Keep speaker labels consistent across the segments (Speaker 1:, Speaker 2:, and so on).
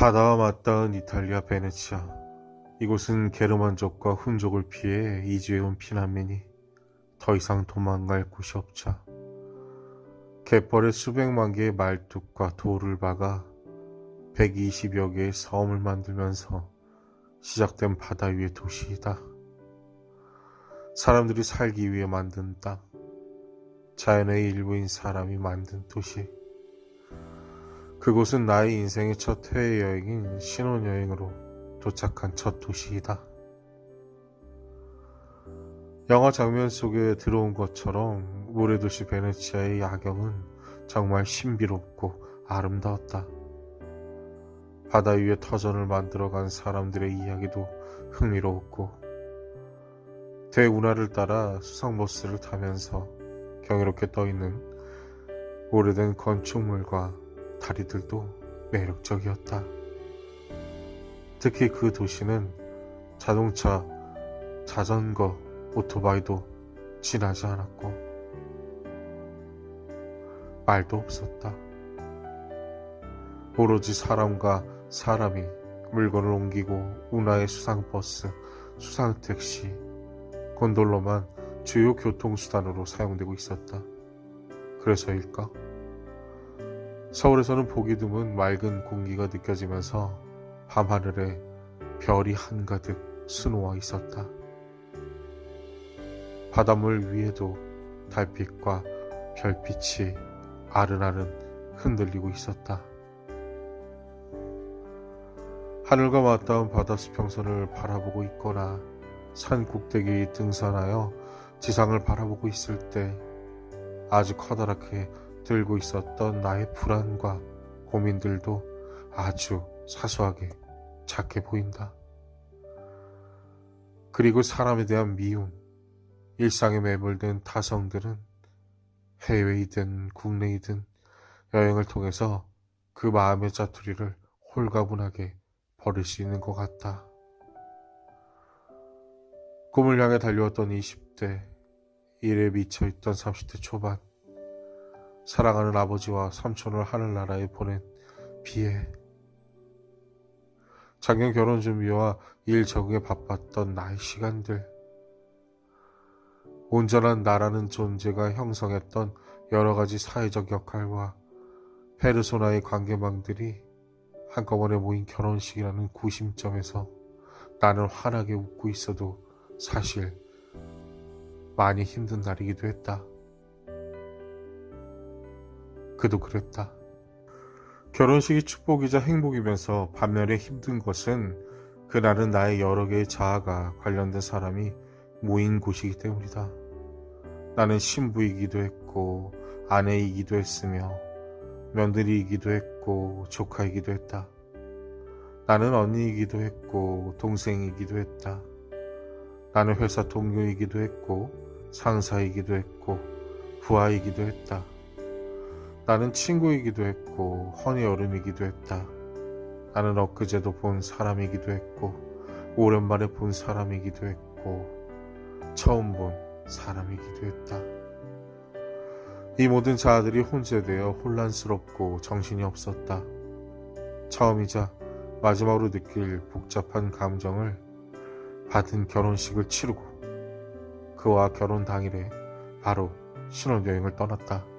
Speaker 1: 바다와 맞닿은 이탈리아 베네치아. 이곳은 게르만족과 훈족을 피해 이주해온 피난민이 더 이상 도망갈 곳이 없자 갯벌에 수백만 개의 말뚝과 돌을 박아 120여 개의 섬을 만들면서 시작된 바다 위의 도시이다. 사람들이 살기 위해 만든 땅, 자연의 일부인 사람이 만든 도시. 그곳은 나의 인생의 첫 해외여행인 신혼여행으로 도착한 첫 도시이다. 영화 장면 속에 들어온 것처럼 모래도시 베네치아의 야경은 정말 신비롭고 아름다웠다. 바다 위에 터전을 만들어간 사람들의 이야기도 흥미로웠고, 대운하를 따라 수상버스를 타면서 경이롭게 떠있는 오래된 건축물과 다리들도 매력적이었다. 특히 그 도시는 자동차, 자전거, 오토바이도 지나지 않았고 말도 없었다. 오로지 사람과 사람이 물건을 옮기고 운하의 수상버스, 수상택시, 곤돌로만 주요 교통수단으로 사용되고 있었다. 그래서일까? 서울에서는 보기 드문 맑은 공기가 느껴지면서 밤하늘에 별이 한가득 수놓아 있었다. 바닷물 위에도 달빛과 별빛이 아른아른 흔들리고 있었다. 하늘과 맞닿은 바다 수평선을 바라보고 있거나 산 꼭대기 등산하여 지상을 바라보고 있을 때 아주 커다랗게 들고 있었던 나의 불안과 고민들도 아주 사소하게 작게 보인다. 그리고 사람에 대한 미움, 일상에 매몰된 타성들은 해외이든 국내이든 여행을 통해서 그 마음의 짜투리를 홀가분하게 버릴 수 있는 것 같다. 꿈을 향해 달려왔던 20대, 일에 미쳐있던 30대 초반, 사랑하는 아버지와 삼촌을 하늘나라에 보낸 비애, 작년 결혼 준비와 일 적응에 바빴던 나의 시간들, 온전한 나라는 존재가 형성했던 여러 가지 사회적 역할과 페르소나의 관계망들이 한꺼번에 모인 결혼식이라는 구심점에서 나는 환하게 웃고 있어도 사실 많이 힘든 날이기도 했다. 그도 그랬다. 결혼식이 축복이자 행복이면서 반면에 힘든 것은 그날은 나의 여러 개의 자아가 관련된 사람이 모인 곳이기 때문이다. 나는 신부이기도 했고 아내이기도 했으며 며느리이기도 했고 조카이기도 했다. 나는 언니이기도 했고 동생이기도 했다. 나는 회사 동료이기도 했고 상사이기도 했고 부하이기도 했다. 나는 친구이기도 했고 허니여름이기도 했다. 나는 엊그제도 본 사람이기도 했고 오랜만에 본 사람이기도 했고 처음 본 사람이기도 했다. 이 모든 자아들이 혼재되어 혼란스럽고 정신이 없었다. 처음이자 마지막으로 느낄 복잡한 감정을 받은 결혼식을 치르고 그와 결혼 당일에 바로 신혼여행을 떠났다.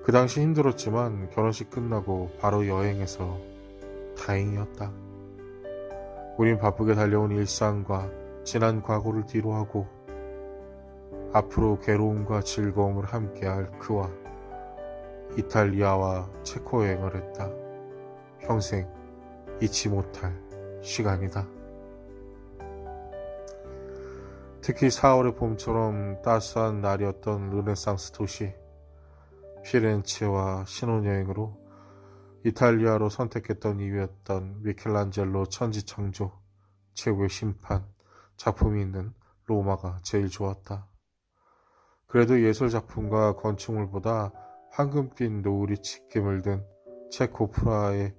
Speaker 1: 그 당시 힘들었지만 결혼식 끝나고 바로 여행해서 다행이었다. 우린 바쁘게 달려온 일상과 지난 과거를 뒤로하고 앞으로 괴로움과 즐거움을 함께할 그와 이탈리아와 체코 여행을 했다. 평생 잊지 못할 시간이다. 특히 4월의 봄처럼 따스한 날이었던 르네상스 도시 피렌체와 신혼여행으로 이탈리아로 선택했던 이유였던 미켈란젤로 천지창조, 최고의 심판, 작품이 있는 로마가 제일 좋았다. 그래도 예술작품과 건축물보다 황금빛 노을이 짙게 물든 체코 프라하의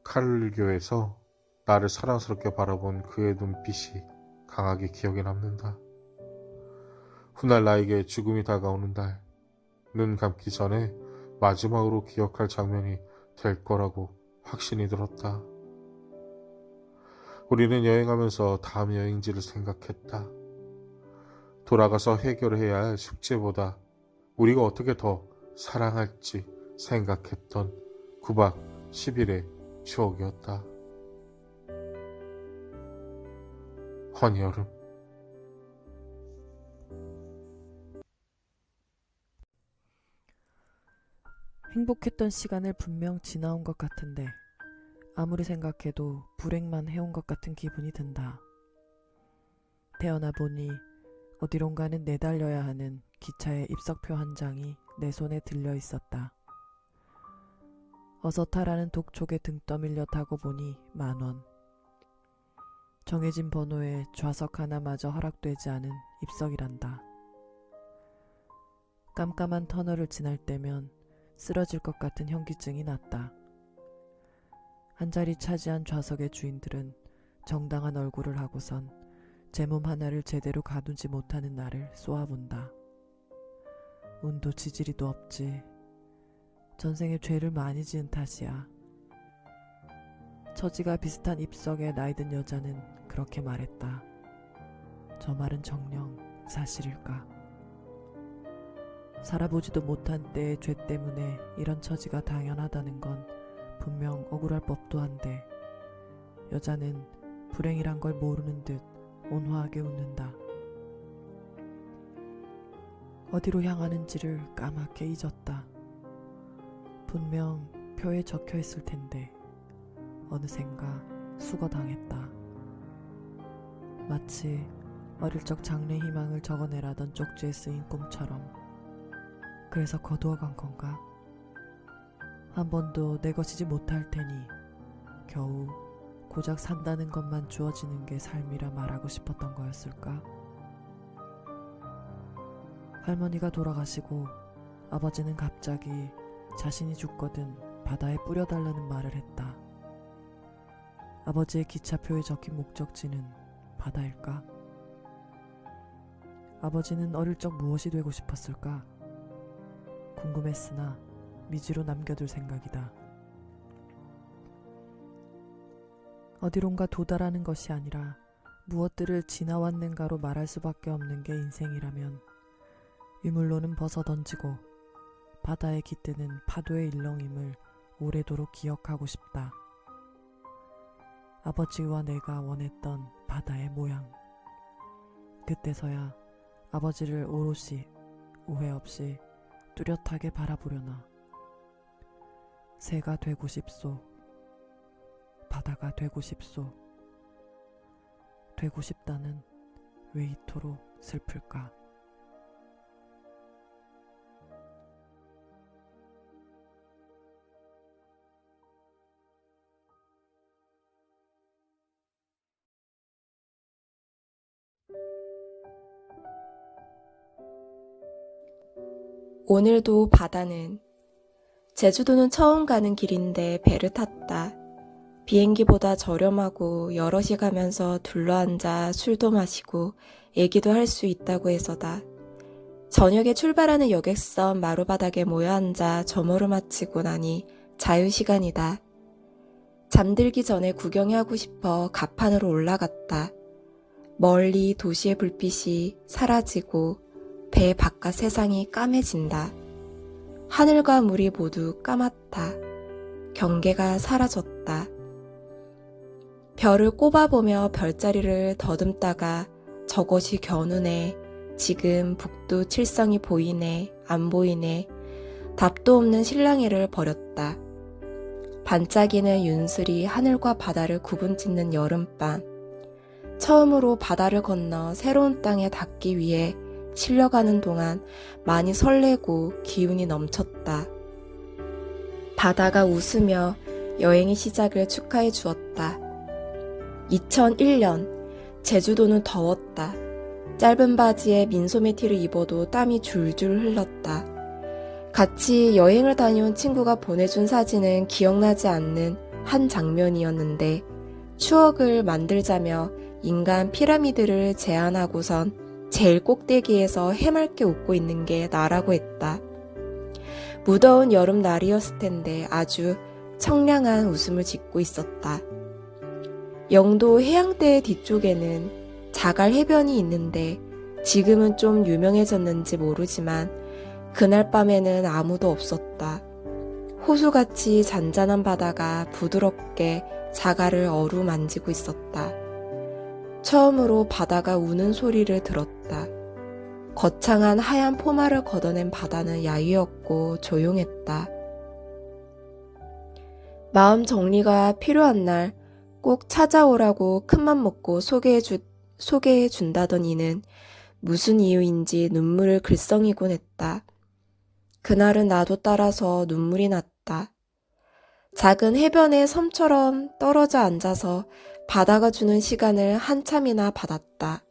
Speaker 1: 카를교에서 나를 사랑스럽게 바라본 그의 눈빛이 강하게 기억에 남는다. 훗날 나에게 죽음이 다가오는 날, 눈 감기 전에 마지막으로 기억할 장면이 될 거라고 확신이 들었다. 우리는 여행하면서 다음 여행지를 생각했다. 돌아가서 해결해야 할 숙제보다 우리가 어떻게 더 사랑할지 생각했던 9박 10일의 추억이었다. 헌여름.
Speaker 2: 행복했던 시간을 분명 지나온 것 같은데 아무리 생각해도 불행만 해온 것 같은 기분이 든다. 태어나 보니 어디론가는 내달려야 하는 기차의 입석표 한 장이 내 손에 들려 있었다. 어서 타라는 독촉에 등 떠밀려 타고 보니 10,000원. 정해진 번호에 좌석 하나마저 허락되지 않은 입석이란다. 깜깜한 터널을 지날 때면 쓰러질 것 같은 현기증이 났다. 한 자리 차지한 좌석의 주인들은 정당한 얼굴을 하고선 제 몸 하나를 제대로 가두지 못하는 나를 쏘아본다. 운도 지지리도 없지. 전생에 죄를 많이 지은 탓이야. 처지가 비슷한 입석의 나이든 여자는 그렇게 말했다. 저 말은 정녕 사실일까? 살아보지도 못한 때의 죄 때문에 이런 처지가 당연하다는 건 분명 억울할 법도 한데 여자는 불행이란 걸 모르는 듯 온화하게 웃는다. 어디로 향하는지를 까맣게 잊었다. 분명 표에 적혀 있을 텐데 어느샌가 수거당했다. 마치 어릴 적 장래 희망을 적어내라던 쪽지에 쓰인 꿈처럼. 그래서 거두어간 건가? 한 번도 내 것이지 못할 테니 겨우 고작 산다는 것만 주어지는 게 삶이라 말하고 싶었던 거였을까? 할머니가 돌아가시고 아버지는 갑자기 자신이 죽거든 바다에 뿌려달라는 말을 했다. 아버지의 기차표에 적힌 목적지는 바다일까? 아버지는 어릴 적 무엇이 되고 싶었을까? 궁금했으나 미지로 남겨둘 생각이다. 어디론가 도달하는 것이 아니라 무엇들을 지나왔는가로 말할 수밖에 없는 게 인생이라면 유물로는 벗어던지고 바다에 깃드는 파도의 일렁임을 오래도록 기억하고 싶다. 아버지와 내가 원했던 바다의 모양. 그때서야 아버지를 오롯이 오해 없이 뚜렷하게 바라보려나. 새가 되고 싶소. 바다가 되고 싶소. 되고 싶다는 왜 이토록 슬플까?
Speaker 3: 오늘도 바다는 제주도는 처음 가는 길인데 배를 탔다. 비행기보다 저렴하고 여럿이 가면서 둘러앉아 술도 마시고 얘기도 할 수 있다고 해서다. 저녁에 출발하는 여객선 마루바닥에 모여 앉아 점호를 마치고 나니 자유시간이다. 잠들기 전에 구경이 하고 싶어 갑판으로 올라갔다. 멀리 도시의 불빛이 사라지고 배 바깥 세상이 까매진다. 하늘과 물이 모두 까맣다. 경계가 사라졌다. 별을 꼽아보며 별자리를 더듬다가 저것이 겨누네. 지금 북두 칠성이 보이네. 안 보이네. 답도 없는 실랑이를 벌였다. 반짝이는 윤슬이 하늘과 바다를 구분짓는 여름밤. 처음으로 바다를 건너 새로운 땅에 닿기 위해 실려가는 동안 많이 설레고 기운이 넘쳤다. 바다가 웃으며 여행의 시작을 축하해 주었다. 2001년 제주도는 더웠다. 짧은 바지에 민소매 티를 입어도 땀이 줄줄 흘렀다. 같이 여행을 다녀온 친구가 보내준 사진은 기억나지 않는 한 장면이었는데 추억을 만들자며 인간 피라미드를 제안하고선 제일 꼭대기에서 해맑게 웃고 있는 게 나라고 했다. 무더운 여름날이었을 텐데 아주 청량한 웃음을 짓고 있었다. 영도 해양대 뒤쪽에는 자갈 해변이 있는데 지금은 좀 유명해졌는지 모르지만 그날 밤에는 아무도 없었다. 호수같이 잔잔한 바다가 부드럽게 자갈을 어루만지고 있었다. 처음으로 바다가 우는 소리를 들었다. 거창한 하얀 포마를 걷어낸 바다는 야위었고 조용했다. 마음 정리가 필요한 날 꼭 찾아오라고 큰맘 먹고 소개해준다던 이는 무슨 이유인지 눈물을 글썽이곤 했다. 그날은 나도 따라서 눈물이 났다. 작은 해변의 섬처럼 떨어져 앉아서 바다가 주는 시간을 한참이나 받았다.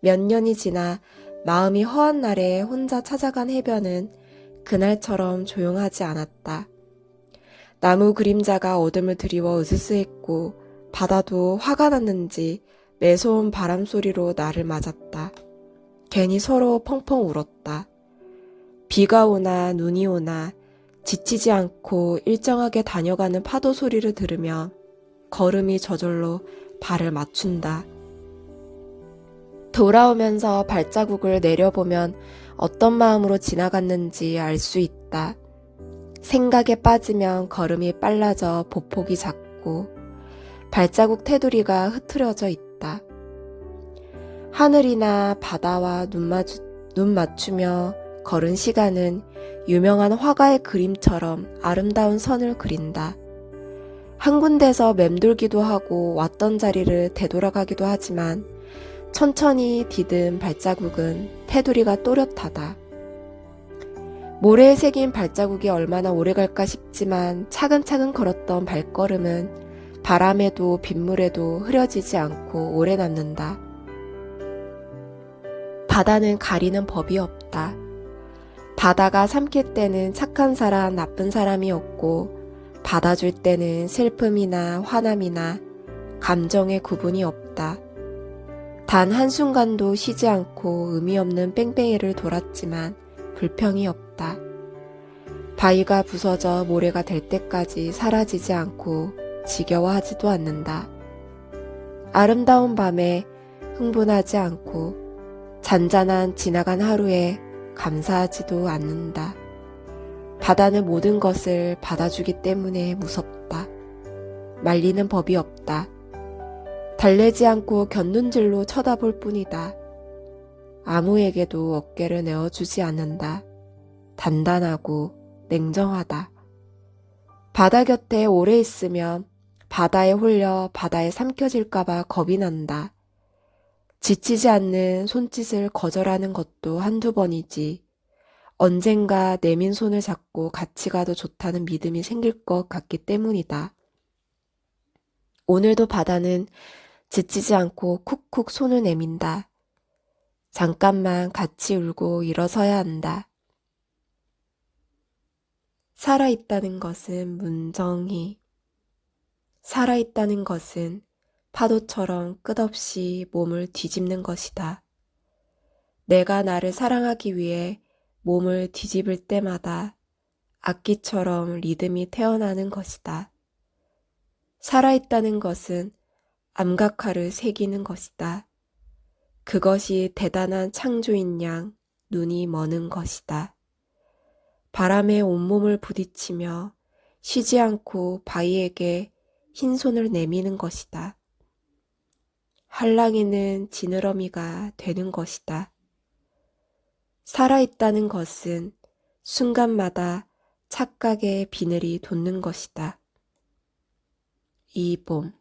Speaker 3: 몇 년이 지나 마음이 허한 날에 혼자 찾아간 해변은 그날처럼 조용하지 않았다. 나무 그림자가 어둠을 드리워 으스스했고 바다도 화가 났는지 매서운 바람 소리로 나를 맞았다. 괜히 서로 펑펑 울었다. 비가 오나 눈이 오나 지치지 않고 일정하게 다녀가는 파도 소리를 들으며 걸음이 저절로 발을 맞춘다. 돌아오면서 발자국을 내려보면 어떤 마음으로 지나갔는지 알 수 있다. 생각에 빠지면 걸음이 빨라져 보폭이 작고 발자국 테두리가 흐트러져 있다. 하늘이나 바다와 눈 맞추며 걸은 시간은 유명한 화가의 그림처럼 아름다운 선을 그린다. 한 군데서 맴돌기도 하고 왔던 자리를 되돌아가기도 하지만 천천히 디딘 발자국은 테두리가 또렷하다. 모래에 새긴 발자국이 얼마나 오래 갈까 싶지만 차근차근 걸었던 발걸음은 바람에도 빗물에도 흐려지지 않고 오래 남는다. 바다는 가리는 법이 없다. 바다가 삼킬 때는 착한 사람, 나쁜 사람이 없고 받아줄 때는 슬픔이나 화남이나 감정의 구분이 없다. 단 한순간도 쉬지 않고 의미 없는 뺑뺑이를 돌았지만 불평이 없다. 바위가 부서져 모래가 될 때까지 사라지지 않고 지겨워하지도 않는다. 아름다운 밤에 흥분하지 않고 잔잔한 지나간 하루에 감사하지도 않는다. 바다는 모든 것을 받아주기 때문에 무섭다. 말리는 법이 없다. 달래지 않고 곁눈질로 쳐다볼 뿐이다. 아무에게도 어깨를 내어주지 않는다. 단단하고 냉정하다. 바다 곁에 오래 있으면 바다에 홀려 바다에 삼켜질까봐 겁이 난다. 지치지 않는 손짓을 거절하는 것도 한두 번이지. 언젠가 내민 손을 잡고 같이 가도 좋다는 믿음이 생길 것 같기 때문이다. 오늘도 바다는 지치지 않고 쿡쿡 손을 내민다. 잠깐만 같이 울고 일어서야 한다. 살아있다는 것은 문정히. 살아있다는 것은 파도처럼 끝없이 몸을 뒤집는 것이다. 내가 나를 사랑하기 위해 몸을 뒤집을 때마다 악기처럼 리듬이 태어나는 것이다. 살아있다는 것은 암각화를 새기는 것이다. 그것이 대단한 창조인 양 눈이 머는 것이다. 바람에 온몸을 부딪히며 쉬지 않고 바위에게 흰손을 내미는 것이다. 한랑이는 지느러미가 되는 것이다. 살아있다는 것은 순간마다 착각의 비늘이 돋는 것이다. 이 봄